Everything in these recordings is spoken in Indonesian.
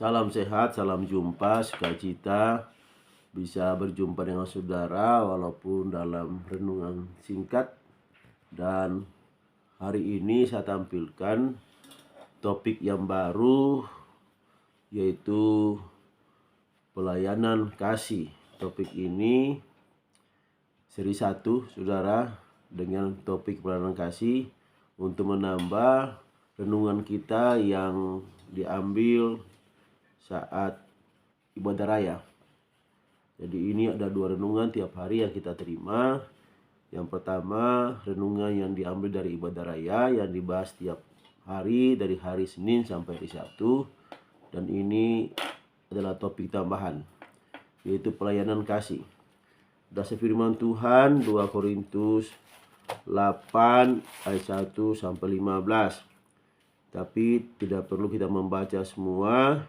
Salam sehat, salam jumpa, sukacita bisa berjumpa dengan saudara walaupun dalam renungan singkat. Dan hari ini saya tampilkan topik yang baru, yaitu pelayanan kasih. Topik ini seri 1, saudara, dengan topik pelayanan kasih untuk menambah renungan kita yang diambil saat ibadah raya. Jadi ini ada 2 renungan tiap hari yang kita terima. Yang pertama, renungan yang diambil dari ibadah raya yang dibahas tiap hari dari hari Senin sampai hari Sabtu. Dan ini adalah topik tambahan, yaitu pelayanan kasih. Dasar firman Tuhan 2 Korintus 8 ayat 1 sampai 15. Tapi tidak perlu kita membaca semua.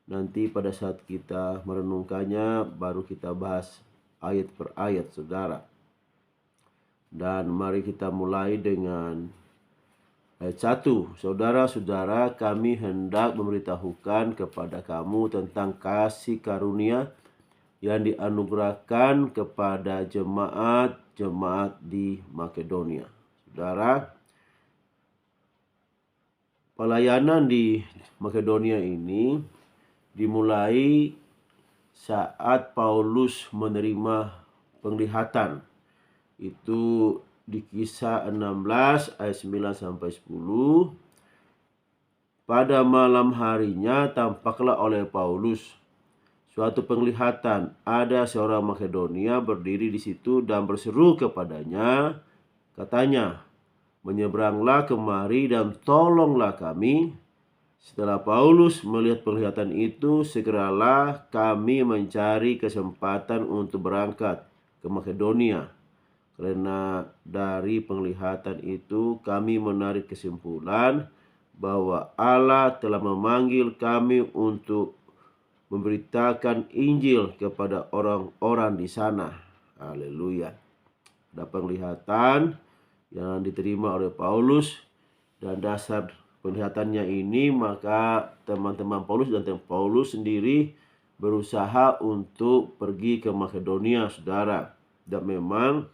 Nanti pada saat kita merenungkannya baru kita bahas ayat per ayat, saudara. Dan mari kita mulai dengan ayat 1. Saudara-saudara, kami hendak memberitahukan kepada kamu tentang kasih karunia yang dianugerahkan kepada jemaat-jemaat di Makedonia. Saudara, pelayanan di Makedonia ini dimulai saat Paulus menerima penglihatan. Itu di Kisah 16 ayat 9 sampai 10. Pada malam harinya tampaklah oleh Paulus suatu penglihatan. Ada seorang Makedonia berdiri di situ dan berseru kepadanya, katanya, "Menyeberanglah kemari dan tolonglah kami." Setelah Paulus melihat penglihatan itu, segeralah kami mencari kesempatan untuk berangkat ke Makedonia. Karena dari penglihatan itu kami menarik kesimpulan bahwa Allah telah memanggil kami untuk memberitakan Injil kepada orang-orang di sana. Haleluya. Ada penglihatan yang diterima oleh Paulus, dan dasar penglihatannya ini maka teman-teman Paulus dan Paulus sendiri berusaha untuk pergi ke Makedonia, saudara. Dan memang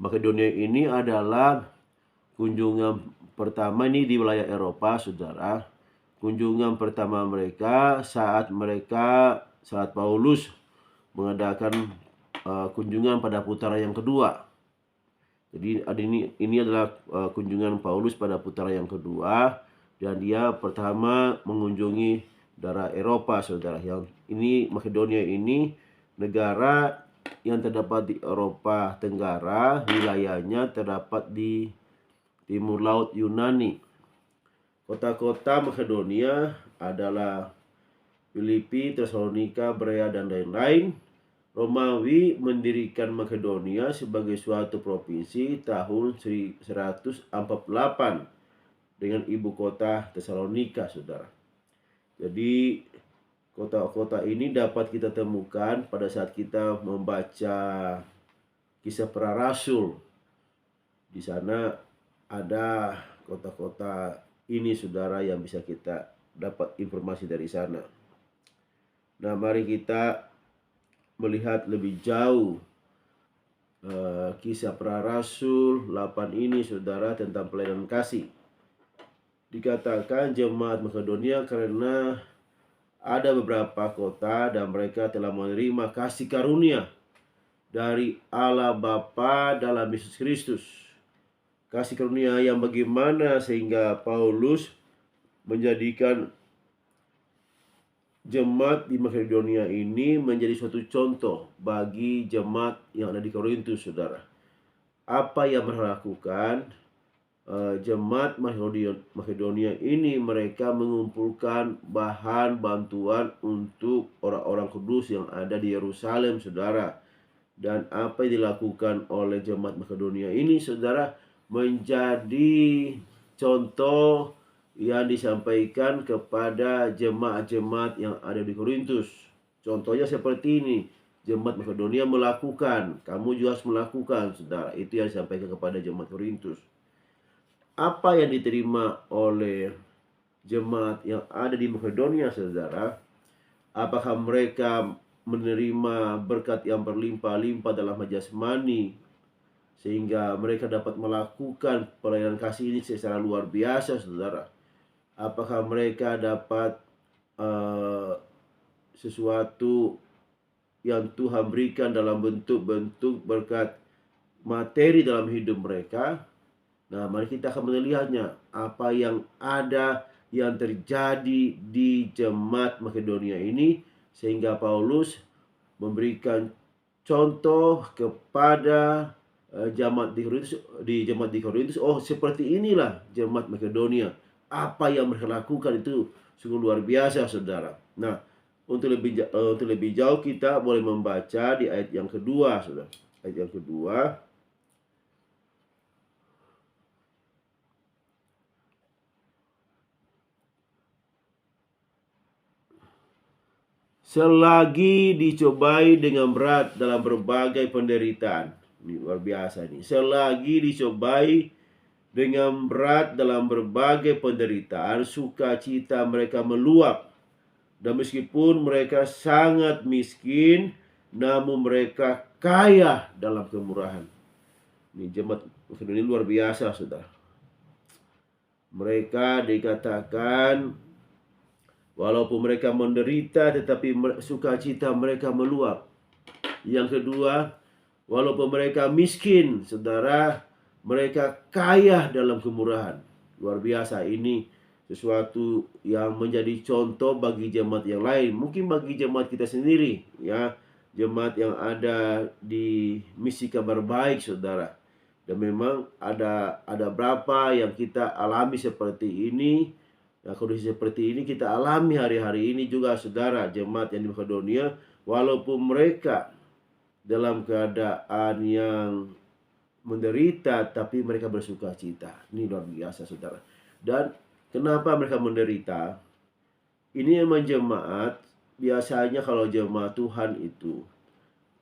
Makedonia ini adalah kunjungan pertama ini di wilayah Eropa, saudara. Kunjungan pertama mereka saat Paulus mengadakan kunjungan pada putaran yang kedua. Jadi ini adalah kunjungan Paulus pada putaran yang kedua, dan dia pertama mengunjungi daerah Eropa, saudara. Yang ini Makedonia ini negara yang terdapat di Eropa Tenggara, wilayahnya terdapat di timur laut Yunani. Kota-kota Makedonia adalah Filipi, Tesalonika, Berea, dan lain-lain. Romawi mendirikan Makedonia sebagai suatu provinsi tahun 148 dengan ibu kota Tesalonika, saudara. Jadi kota-kota ini dapat kita temukan pada saat kita membaca Kisah Para Rasul. Di sana ada kota-kota ini, saudara, yang bisa kita dapat informasi dari sana. Nah, mari kita melihat lebih jauh Kisah Para Rasul 8 ini, saudara, tentang pelayanan kasih. Dikatakan jemaat Makedonia karena ada beberapa kota dan mereka telah menerima kasih karunia dari Allah Bapa dalam Yesus Kristus. Kasih karunia yang bagaimana sehingga Paulus menjadikan jemaat di Makedonia ini menjadi suatu contoh bagi jemaat yang ada di Korintus, saudara. Apa yang mereka lakukan? Jemaat Makedonia ini mereka mengumpulkan bahan bantuan untuk orang-orang kudus yang ada di Yerusalem, saudara. Dan apa yang dilakukan oleh jemaat Makedonia ini, saudara, menjadi contoh yang disampaikan kepada jemaat-jemaat yang ada di Korintus. Contohnya seperti ini, jemaat Makedonia melakukan, kamu juga harus melakukan, saudara. Itu yang disampaikan kepada jemaat Korintus. Apa yang diterima oleh jemaat yang ada di Makedonia, saudara, apakah mereka menerima berkat yang berlimpah-limpah dalam jasmani sehingga mereka dapat melakukan pelayanan kasih ini secara luar biasa, saudara? Apakah mereka dapat sesuatu yang Tuhan berikan dalam bentuk-bentuk berkat materi dalam hidup mereka? Nah, mari kita akan melihatnya apa yang ada yang terjadi di jemaat Makedonia ini, sehingga Paulus memberikan contoh kepada jemaat di Korintus. Oh, seperti inilah jemaat Makedonia. Apa yang mereka lakukan itu sungguh luar biasa, saudara. Nah, untuk lebih jauh kita boleh membaca di ayat yang kedua, saudara. Ayat yang kedua. Selagi dicobai dengan berat dalam berbagai penderitaan. Ini luar biasa nih. Selagi dicobai dengan berat dalam berbagai penderitaan, sukacita mereka meluap. Dan meskipun mereka sangat miskin, namun mereka kaya dalam kemurahan. Ini jemaat ini luar biasa, saudara. Mereka dikatakan walaupun mereka menderita, tetapi sukacita mereka meluap. Yang kedua, walaupun mereka miskin, saudara, mereka kaya dalam kemurahan. Luar biasa, ini sesuatu yang menjadi contoh bagi jemaat yang lain. Mungkin bagi jemaat kita sendiri, ya, jemaat yang ada di misi kabar baik, saudara. Dan memang ada berapa yang kita alami seperti ini. Nah, kondisi seperti ini kita alami hari-hari ini juga, saudara, jemaat yang di Makedonia, walaupun mereka dalam keadaan yang menderita, tapi mereka bersuka cita. Ini luar biasa, saudara. Dan kenapa mereka menderita? Ini memang jemaat, biasanya kalau jemaat Tuhan itu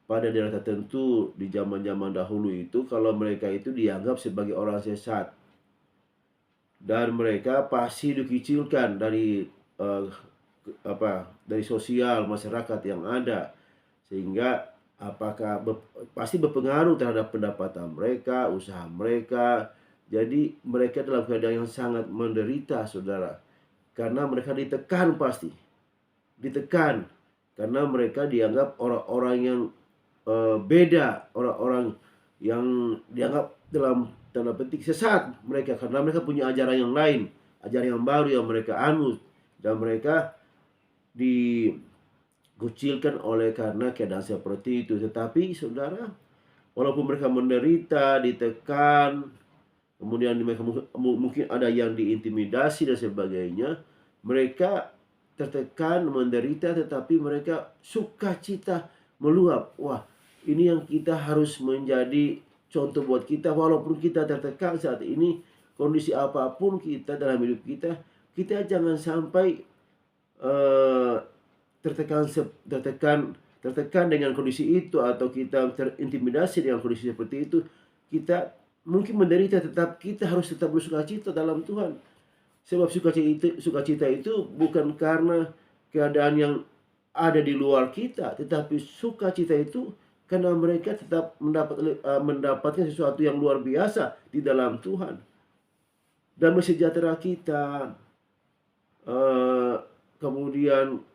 pada daerah tertentu di zaman-zaman dahulu itu, kalau mereka itu dianggap sebagai orang sesat, dan mereka pasti dikecilkan dari dari sosial masyarakat yang ada, sehingga pasti berpengaruh terhadap pendapatan mereka, usaha mereka. Jadi mereka dalam keadaan yang sangat menderita, saudara, karena mereka ditekan, pasti ditekan karena mereka dianggap orang-orang yang beda, orang-orang yang dianggap dalam tanda petik sesat mereka, karena mereka punya ajaran yang lain, ajaran yang baru yang mereka anut, dan mereka dikucilkan oleh karena keadaan seperti itu. Tetapi saudara, walaupun mereka menderita, ditekan, kemudian mereka mungkin ada yang diintimidasi dan sebagainya, mereka tertekan, menderita, tetapi mereka sukacita meluap. Wah, ini yang kita harus menjadi contoh buat kita. Walaupun kita tertekan saat ini, kondisi apapun kita dalam hidup kita, kita jangan sampai tertekan dengan kondisi itu, atau kita terintimidasi dengan kondisi seperti itu. Kita mungkin menderita, tetap kita harus tetap bersukacita dalam Tuhan. Sebab sukacita itu bukan karena keadaan yang ada di luar kita, tetapi sukacita itu karena mereka tetap mendapatkan sesuatu yang luar biasa di dalam Tuhan. Damai sejahtera kita, kemudian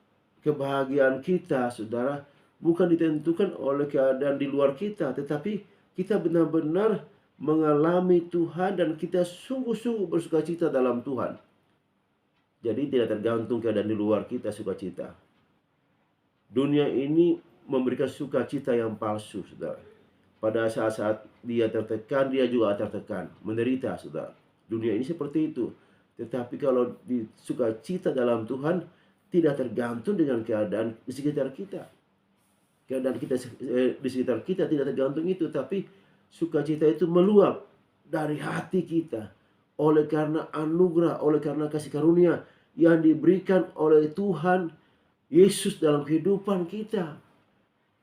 kebahagiaan kita, saudara, bukan ditentukan oleh keadaan di luar kita, tetapi kita benar-benar mengalami Tuhan dan kita sungguh-sungguh bersukacita dalam Tuhan. Jadi tidak tergantung keadaan di luar kita sukacita. Dunia ini memberikan sukacita yang palsu, saudara. Pada saat-saat dia tertekan, dia juga tertekan, menderita, saudara. Dunia ini seperti itu. Tetapi kalau di sukacita dalam Tuhan, tidak tergantung dengan keadaan di sekitar kita. Keadaan kita di sekitar kita tidak tergantung itu, tapi sukacita itu meluap dari hati kita oleh karena anugerah, oleh karena kasih karunia yang diberikan oleh Tuhan Yesus dalam kehidupan kita.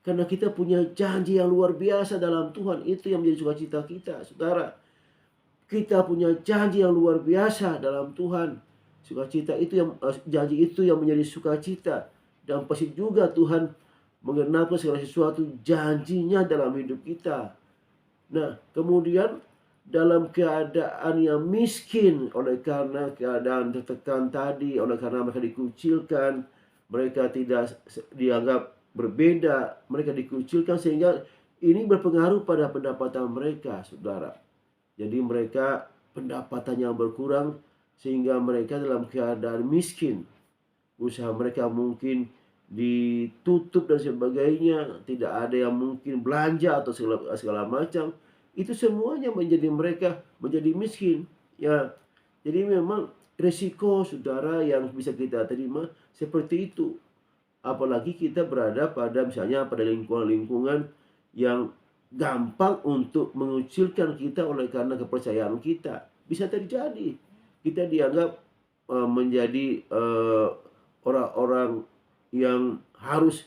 Karena kita punya janji yang luar biasa dalam Tuhan, itu yang menjadi sukacita kita, saudara. Kita punya janji yang luar biasa dalam Tuhan, Sukacita itu yang janji itu yang menjadi sukacita, dan pasti juga Tuhan mengenalkan segala sesuatu janjinya dalam hidup kita. Nah, kemudian dalam keadaan yang miskin oleh karena keadaan tertekan tadi, oleh karena mereka dikucilkan, mereka tidak dianggap berbeda, mereka dikucilkan, sehingga ini berpengaruh pada pendapatan mereka, saudara. Jadi mereka pendapatannya berkurang sehingga mereka dalam keadaan miskin. Usaha mereka mungkin ditutup dan sebagainya, tidak ada yang mungkin belanja atau segala macam. Itu semuanya menjadi mereka menjadi miskin. Ya, jadi memang resiko, saudara, yang bisa kita terima seperti itu. Apalagi kita berada pada misalnya pada lingkungan-lingkungan yang gampang untuk mengucilkan kita oleh karena kepercayaan kita. Bisa terjadi kita dianggap menjadi orang-orang yang harus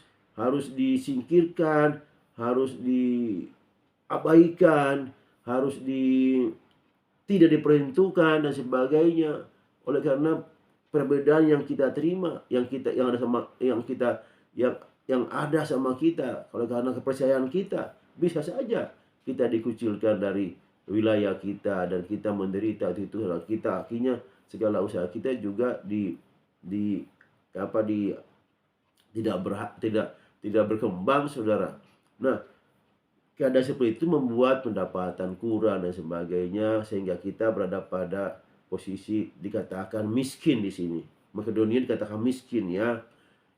disingkirkan, harus diabaikan, tidak diperhitungkan dan sebagainya, oleh karena perbedaan yang kita terima, yang ada sama yang ada sama kita, oleh karena kepercayaan kita. Bisa saja kita dikucilkan dari wilayah kita dan kita menderita. Itu kita akhirnya segala usaha kita juga tidak berkembang, saudara. Nah, keadaan seperti itu membuat pendapatan kurang dan sebagainya, sehingga kita berada pada posisi dikatakan miskin di sini. Makedonia dikatakan miskin, ya.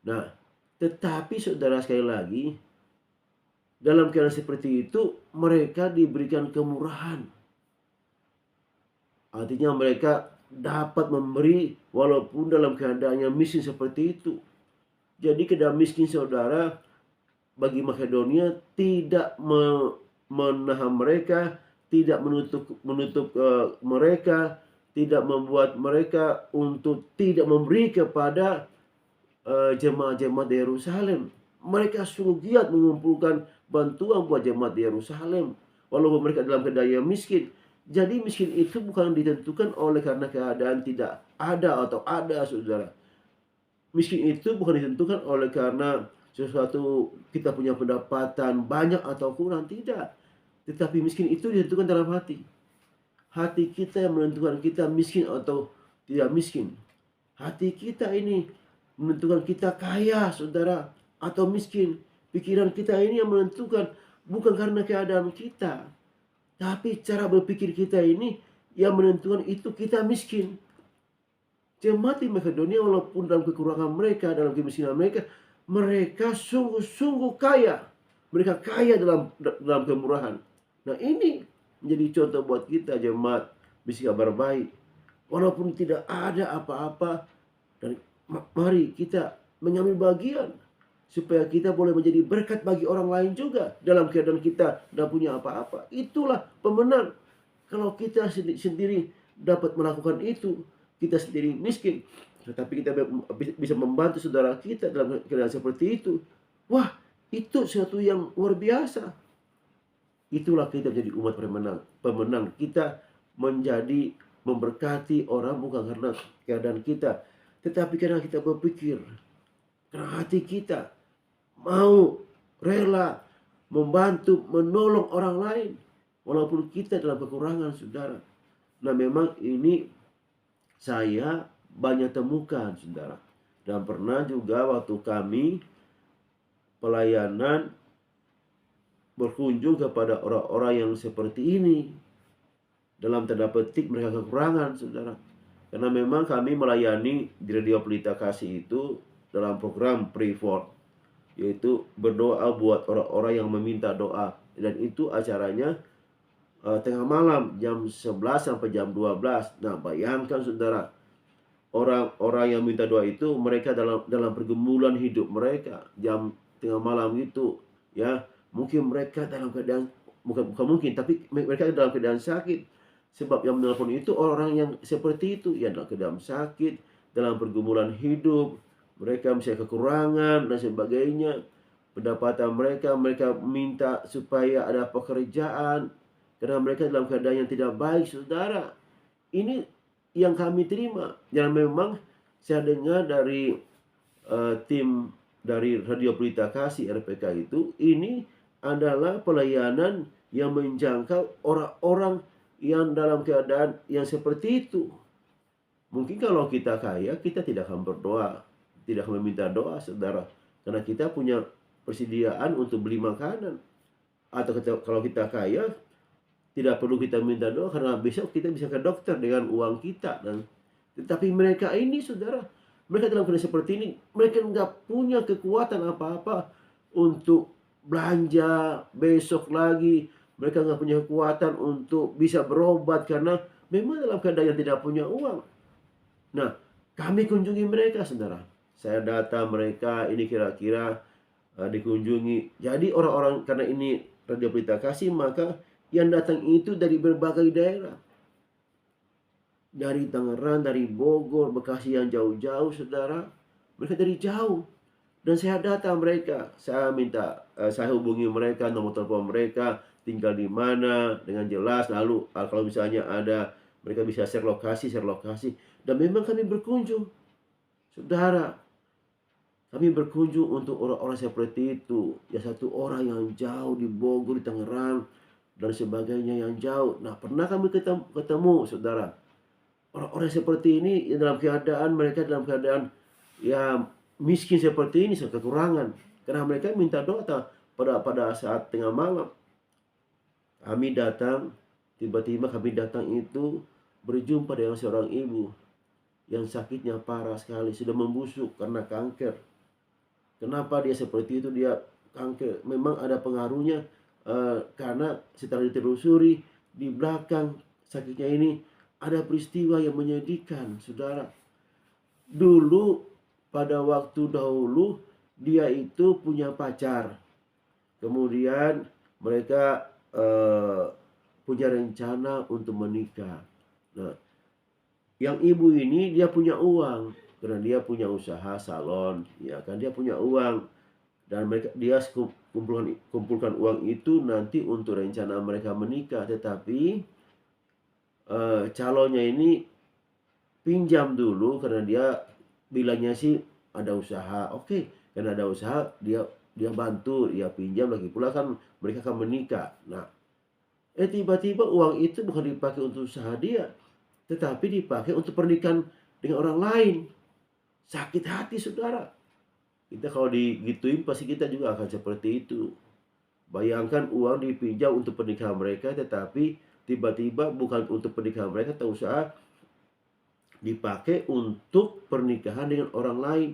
Nah, tetapi saudara, sekali lagi, dalam keadaan seperti itu mereka diberikan kemurahan. Artinya mereka dapat memberi walaupun dalam keadaan yang miskin seperti itu. Jadi keadaan miskin, saudara, bagi Makedonia tidak menahan mereka, tidak menutup mereka, tidak membuat mereka untuk tidak memberi kepada jemaat-jemaat di Yerusalem. Mereka sungguh giat mengumpulkan bantuan buat jemaat di Yerusalem walaupun mereka dalam keadaan yang miskin. Jadi miskin itu bukan ditentukan oleh karena keadaan tidak ada atau ada, saudara. Miskin itu bukan ditentukan oleh karena sesuatu kita punya pendapatan banyak atau kurang, tidak. Tetapi miskin itu ditentukan dalam hati. Hati kita yang menentukan kita miskin atau tidak miskin. Hati kita ini menentukan kita kaya, saudara, atau miskin. Pikiran kita ini yang menentukan, bukan karena keadaan kita, tapi cara berpikir kita ini yang menentukan itu kita miskin. Jemaat di Makedonia walaupun dalam kekurangan mereka, dalam kemiskinan mereka, mereka sungguh-sungguh kaya. Mereka kaya dalam kemurahan. Nah, ini menjadi contoh buat kita, jemaat Misi Kabar Baik. Walaupun tidak ada apa-apa, dan mari kita mengambil bagian supaya kita boleh menjadi berkat bagi orang lain juga dalam keadaan kita tidak punya apa-apa. Itulah pemenang. Kalau kita sendiri dapat melakukan itu, kita sendiri miskin, tetapi kita bisa membantu saudara kita dalam keadaan seperti itu. Wah, itu sesuatu yang luar biasa. Itulah kita menjadi umat pemenang. Kita menjadi memberkati orang bukan karena keadaan kita, tetapi karena kita berpikir, karena hati kita mau rela membantu, menolong orang lain walaupun kita dalam kekurangan, saudara. Nah, memang ini saya banyak temukan, saudara. Dan pernah juga waktu kami pelayanan berkunjung kepada orang-orang yang seperti ini, dalam tanda petik mereka kekurangan, saudara. Karena memang kami melayani di Radio Pelita Kasih itu dalam program Pray For, yaitu berdoa buat orang-orang yang meminta doa. Dan itu acaranya tengah malam jam 11 sampai jam 12. Nah, bayangkan, saudara, orang-orang yang minta doa itu mereka dalam pergumulan hidup mereka jam tengah malam itu, ya. Mungkin mereka dalam keadaan bukan mungkin, tapi mereka dalam keadaan sakit. Sebab yang menelpon itu orang yang seperti itu, ya, dalam keadaan sakit, dalam pergumulan hidup, mereka misalnya kekurangan dan sebagainya. Pendapatan mereka minta supaya ada pekerjaan karena mereka dalam keadaan yang tidak baik, saudara. Ini yang kami terima. Yang memang saya dengar dari tim dari Radio Pelita Kasih RPK itu, ini adalah pelayanan yang menjangkau orang-orang yang dalam keadaan yang seperti itu. Mungkin kalau kita kaya, kita tidak akan berdoa, tidak akan meminta doa, saudara, karena kita punya persediaan untuk beli makanan. Atau kalau kita kaya, tidak perlu kita minta doa karena besok kita bisa ke dokter dengan uang kita. Dan tetapi mereka ini, saudara, mereka dalam keadaan seperti ini, mereka nggak punya kekuatan apa-apa untuk belanja besok lagi. Mereka nggak punya kekuatan untuk bisa berobat karena memang dalam keadaan yang tidak punya uang. Nah, kami kunjungi mereka, saudara. Saya data mereka ini kira-kira dikunjungi. Jadi orang-orang, karena ini Radio Pelita Kasih, maka yang datang itu dari berbagai daerah. Dari Tangerang, dari Bogor, Bekasi yang jauh-jauh, saudara. Mereka dari jauh. Dan saya data mereka. Saya minta, saya hubungi mereka, nomor telepon mereka, tinggal di mana, dengan jelas. Lalu kalau misalnya ada, mereka bisa share lokasi. Dan memang kami berkunjung, saudara. Kami berkunjung untuk orang-orang seperti itu. Ya, satu orang yang jauh di Bogor, di Tangerang, dan sebagainya yang jauh. Nah, pernah kami ketemu, saudara. Orang-orang seperti ini yang dalam keadaan, mereka dalam keadaan ya miskin seperti ini, kekurangan. Karena mereka minta doa pada saat tengah malam. Kami datang, tiba-tiba kami datang itu berjumpa dengan seorang ibu yang sakitnya parah sekali, sudah membusuk karena kanker. Kenapa dia seperti itu? Dia kanker. Memang ada pengaruhnya karena setelah ditelusuri di belakang sakitnya ini ada peristiwa yang menyedihkan, saudara. Dulu pada waktu dahulu dia itu punya pacar. Kemudian mereka punya rencana untuk menikah. Nah, yang ibu ini dia punya uang karena dia punya usaha salon, ya kan, dia punya uang dan dia kumpulkan uang itu nanti untuk rencana mereka menikah. Tetapi calonnya ini pinjam dulu karena dia bilangnya sih ada usaha. Oke, karena ada usaha dia bantu, dia pinjam, lagi pula kan mereka akan menikah. Nah, tiba-tiba uang itu bukan dipakai untuk usaha dia, tetapi dipakai untuk pernikahan dengan orang lain. Sakit hati, saudara. Kita kalau digituin pasti kita juga akan seperti itu. Bayangkan uang dipinjam untuk pernikahan mereka, tetapi tiba-tiba bukan untuk pernikahan mereka atau usaha, dipakai untuk pernikahan dengan orang lain.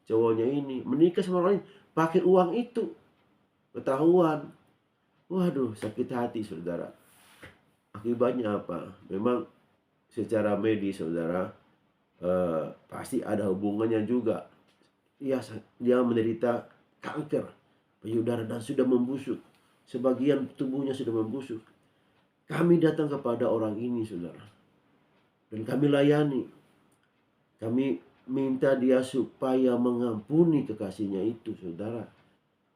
Cowoknya ini menikah sama orang lain pakai uang itu. Ketahuan. Waduh, sakit hati, saudara. Akibatnya apa? Memang secara medis, saudara, pasti ada hubungannya juga. Dia menderita kanker payudara dan sudah membusuk. Sebagian tubuhnya sudah membusuk. Kami datang kepada orang ini, saudara, dan kami layani. Kami minta dia supaya mengampuni kekasihnya itu, saudara.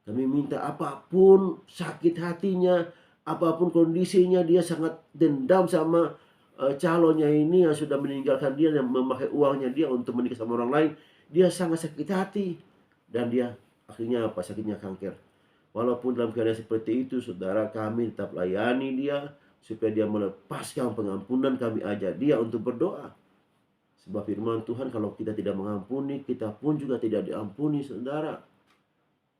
Kami minta apapun sakit hatinya, apapun kondisinya, dia sangat dendam sama calonnya ini yang sudah meninggalkan dia dan memakai uangnya dia untuk menikah sama orang lain. Dia sangat sakit hati dan dia akhirnya apa? Sakitnya kanker. Walaupun dalam keadaan seperti itu, saudara, kami tetap layani dia supaya dia melepaskan pengampunan. Kami ajak dia untuk berdoa. Sebab firman Tuhan, kalau kita tidak mengampuni, kita pun juga tidak diampuni, saudara.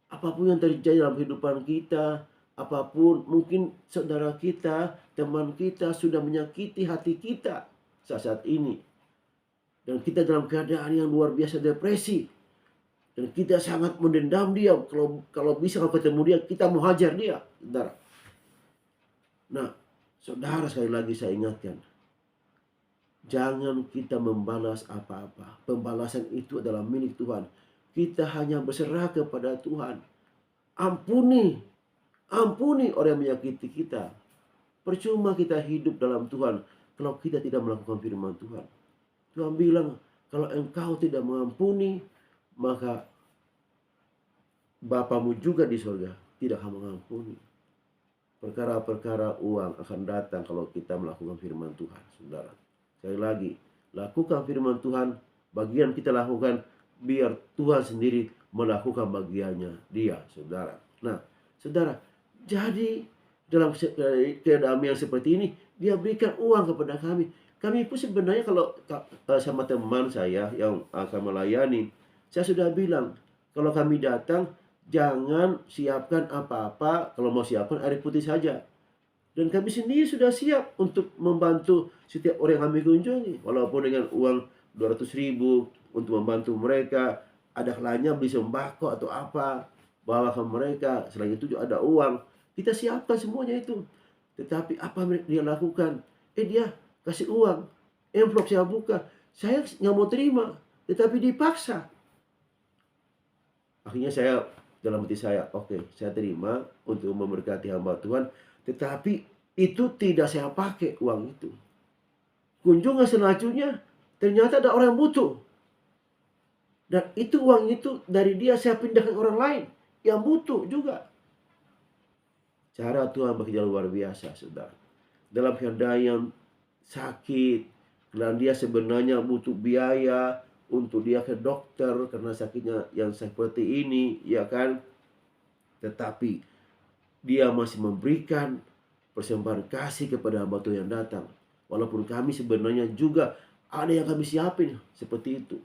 Apapun yang terjadi dalam kehidupan kita, apapun, mungkin saudara kita, teman kita sudah menyakiti hati kita saat ini. Dan kita dalam keadaan yang luar biasa depresi. Dan kita sangat mendendam dia. Kalau bisa kalau ketemu dia, kita mau hajar dia, saudara. Nah, saudara, sekali lagi saya ingatkan. Jangan kita membalas apa-apa. Pembalasan itu adalah milik Tuhan. Kita hanya berserah kepada Tuhan. Ampuni orang yang menyakiti kita. Percuma kita hidup dalam Tuhan kalau kita tidak melakukan firman Tuhan. Tuhan bilang, kalau engkau tidak mengampuni, maka Bapamu juga di surga tidak akan mengampuni. Perkara-perkara uang akan datang kalau kita melakukan firman Tuhan, saudara. Sekali lagi, lakukan firman Tuhan, bagian kita lakukan, biar Tuhan sendiri melakukan bagiannya dia, saudara. Nah, saudara, jadi dalam keadaan yang seperti ini, dia berikan uang kepada kami. Kami pun sebenarnya kalau sama teman saya yang akan melayani, saya sudah bilang, kalau kami datang, jangan siapkan apa-apa, kalau mau siapkan air putih saja. Dan kami sendiri sudah siap untuk membantu setiap orang yang kami kunjungi. Walaupun dengan uang 200.000 untuk membantu mereka. Ada kalanya beli sembako atau apa, bawa ke mereka. Selain itu juga ada uang. Kita siapkan semuanya itu. Tetapi apa dia lakukan? Dia kasih uang. Envelope saya buka. Saya nggak mau terima. Tetapi dipaksa. Akhirnya saya, dalam hati saya, oke, saya terima untuk memberkati hamba Tuhan. Tetapi itu tidak saya pakai uang itu. Kunjungan selanjutnya ternyata ada orang yang butuh. Dan itu uang itu dari dia saya pindahkan orang lain yang butuh juga. Cara Tuhan bekerja luar biasa, saudara. Dalam keadaan yang sakit, dan dia sebenarnya butuh biaya untuk dia ke dokter karena sakitnya yang seperti ini, ya kan? Tetapi dia masih memberikan persembahan kasih kepada hamba Tuhan yang datang. Walaupun kami sebenarnya juga ada yang kami siapin seperti itu.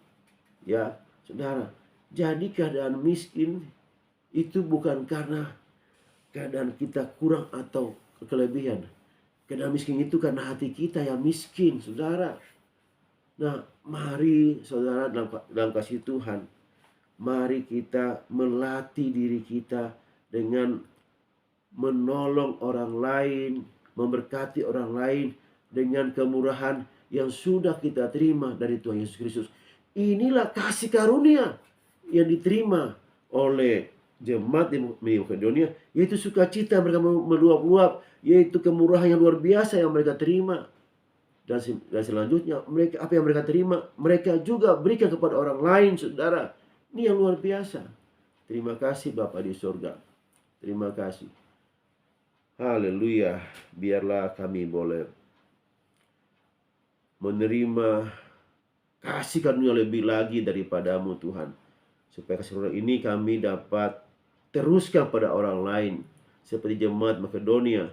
Ya, saudara. Jadi keadaan miskin itu bukan karena keadaan kita kurang atau kelebihan. Keadaan miskin itu karena hati kita yang miskin, saudara. Nah, mari saudara dalam kasih Tuhan, mari kita melatih diri kita dengan menolong orang lain, memberkati orang lain dengan kemurahan yang sudah kita terima dari Tuhan Yesus Kristus. Inilah kasih karunia yang diterima oleh jemaat di Makedonia, yaitu sukacita mereka meluap-luap, yaitu kemurahan yang luar biasa yang mereka terima. Dan selanjutnya mereka, apa yang mereka terima, mereka juga berikan kepada orang lain, saudara. Ini yang luar biasa. Terima kasih Bapa di surga. Terima kasih. Haleluya. Biarlah kami boleh menerima kasih karunia lebih lagi daripadamu Tuhan. Supaya kasih karunia ini kami dapat teruskan pada orang lain. Seperti jemaat Makedonia.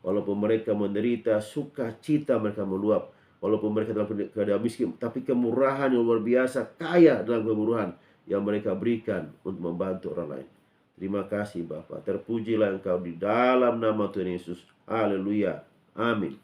Walaupun mereka menderita, sukacita mereka meluap. Walaupun mereka dalam keadaan miskin, tapi kemurahan yang luar biasa, kaya dalam kemurahan yang mereka berikan untuk membantu orang lain. Terima kasih Bapa. Terpujilah Engkau di dalam nama Tuhan Yesus. Haleluya. Amin.